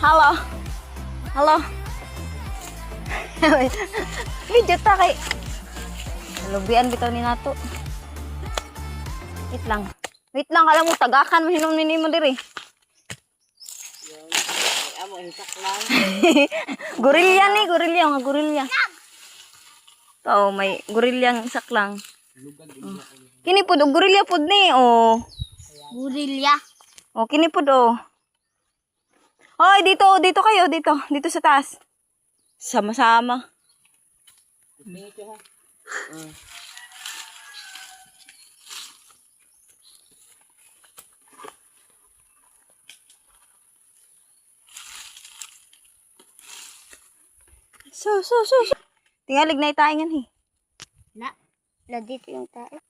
Halo. Halo. Video ta kay. Lubian bitaw ni nato. Wait lang. Wait lang, alam mo tagakan mo hinom ni mo diri. Amo insak lang. Gorilya ni, gorilya, nga gorilya. Oo, may gorilyang isak lang. Kini pud og gorilya pud ni, oh. Burilya. Oh, kini pud oh. Hoy, dito kayo, dito sa taas. Sama-sama. So. Tingalig na itaingan eh. Na dito yung tayo.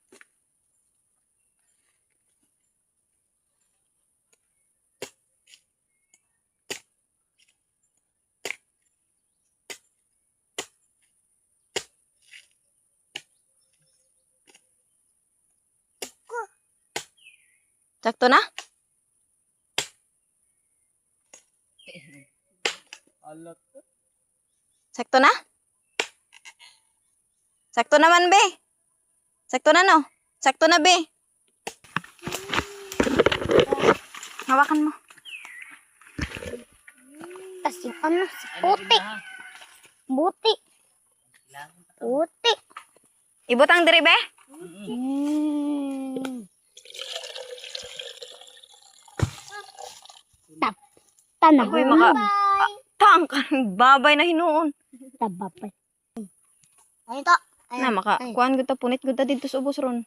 Sakto na? Sakto na? Sakto naman, be. Sakto na, no? Sakto na, be. Hawakan mo. Tas yung ano, si puti. Buti. Puti. Ibutang diri, be. Tanah. Uy, tangkan, babay na hinuon. Tabapay. Ano to? Na, kuhaan ko ta, punit ko ta dito sa ubos ron.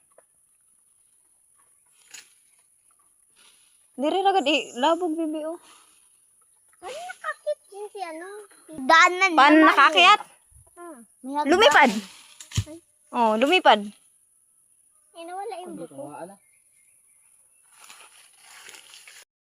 Diri ragad, labog, bibi, oh. Ano nakakit yun si ano? Daanan Paano nakakiyat? May Lumipad. Oh, lumipad. Nawala yung buko.